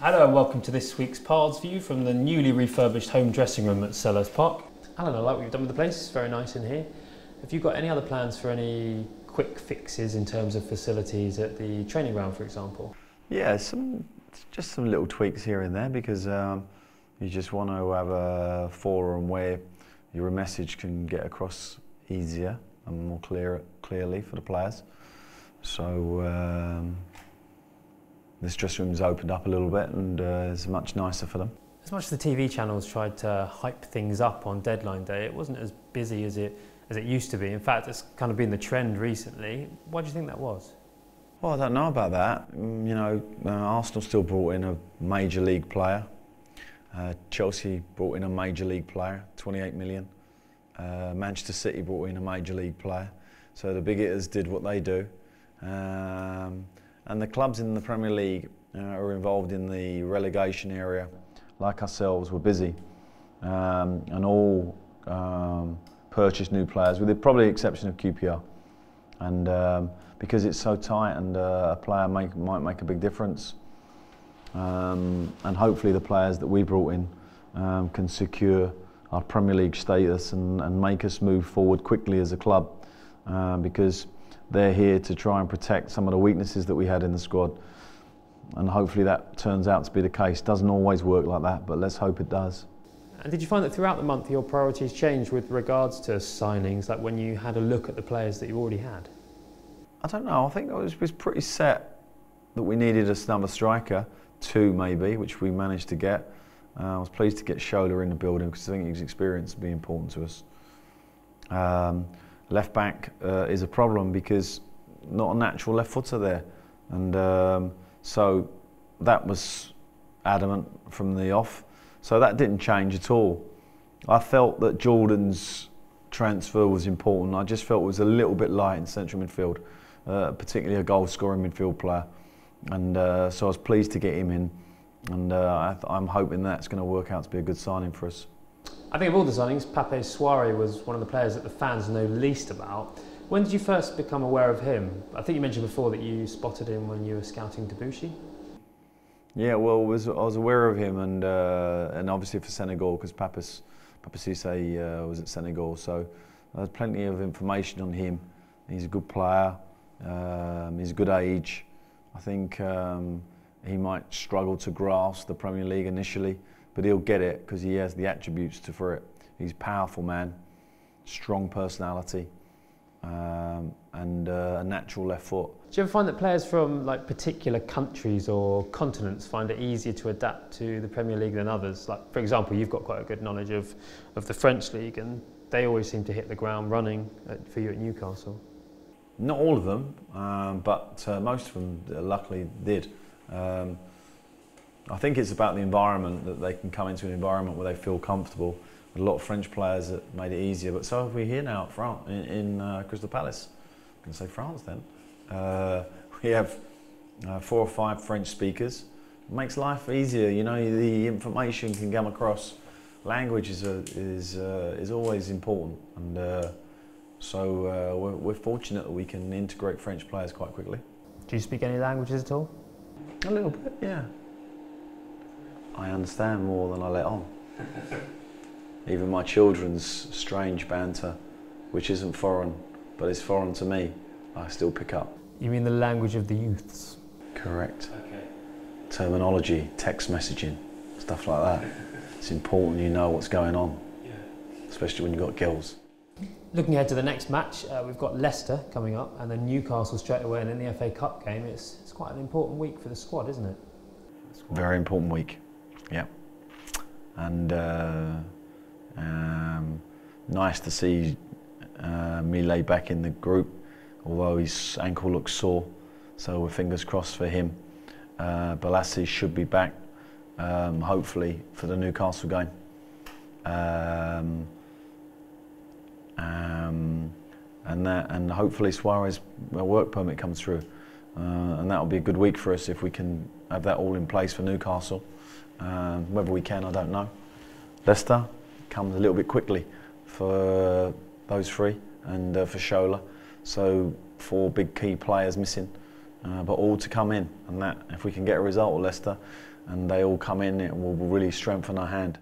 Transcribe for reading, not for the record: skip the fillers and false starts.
Hello and welcome to this week's Pards view from the newly refurbished home dressing room at Sellers Park. Alan, I like what you've done with the place, it's very nice in here. Have you got any other plans for any quick fixes in terms of facilities at the training ground, for example? Yeah, just some little tweaks here and there because you just want to have a forum where your message can get across easier and more clearly for the players. So this dressing room's opened up a little bit and it's much nicer for them. As much as the TV channels tried to hype things up on deadline day, it wasn't as busy as it used to be. In fact, it's kind of been the trend recently. Why do you think that was? Well, I don't know about that. You know, Arsenal still brought in a major league player. Chelsea brought in a major league player, 28 million. Manchester City brought in a major league player. So the big hitters did what they do. And the clubs in the Premier League are involved in the relegation area, like ourselves, were busy. And all purchased new players, with the probably exception of QPR. And because it's so tight and a player might make a big difference. And hopefully the players that we brought in can secure our Premier League status and make us move forward quickly as a club, because they're here to try and protect some of the weaknesses that we had in the squad. And hopefully that turns out to be the case. Doesn't always work like that, but let's hope it does. And did you find that throughout the month your priorities changed with regards to signings, like when you had a look at the players that you already had? I don't know, I think it was pretty set that we needed another striker, two maybe, which we managed to get. I was pleased to get Shola in the building because I think his experience would be important to us. Left back is a problem because not a natural left footer there. And so that was adamant from the off. So that didn't change at all. I felt that Jordan's transfer was important. I just felt it was a little bit light in central midfield, particularly a goal-scoring midfield player. And so I was pleased to get him in. And I'm hoping that's going to work out to be a good signing for us. I think of all the signings, Papiss Cisse was one of the players that the fans know least about. When did you first become aware of him? I think you mentioned before that you spotted him when you were scouting Debussy. Yeah, well, I was aware of him, and obviously for Senegal, because Papiss Cisse was at Senegal, so I had plenty of information on him. He's a good player, he's a good age. I think he might struggle to grasp the Premier League initially, but he'll get it because he has the attributes for it. He's a powerful man, strong personality, and a natural left foot. Do you ever find that players from like particular countries or continents find it easier to adapt to the Premier League than others? Like, for example, you've got quite a good knowledge of the French league, and they always seem to hit the ground running for you at Newcastle. Not all of them, but most of them luckily did. I think it's about the environment, that they can come into an environment where they feel comfortable. A lot of French players that made it easier, but so have we here now at France, in Crystal Palace. I can say France then. We have 4 or 5 French speakers. It makes life easier, you know, the information can come across. Language is always important, and so we're fortunate that we can integrate French players quite quickly. Do you speak any languages at all? A little bit, yeah. I understand more than I let on. Even my children's strange banter, which isn't foreign, but is foreign to me, I still pick up. You mean the language of the youths? Correct. Okay. Terminology, text messaging, stuff like that. It's important you know what's going on, especially when you've got girls. Looking ahead to the next match, we've got Leicester coming up and then Newcastle straight away, and then the FA Cup game. It's quite an important week for the squad, isn't it? Very important week, yeah. And nice to see Millet back in the group, although his ankle looks sore, so we're fingers crossed for him. Balassi should be back, hopefully, for the Newcastle game. And hopefully Suarez's work permit comes through, and that'll be a good week for us if we can have that all in place for Newcastle. Whether we can, I don't know. Leicester comes a little bit quickly for those 3 and for Shola, so 4 big key players missing. but all to come in. And that, if we can get a result with Leicester and they all come in, it will really strengthen our hand.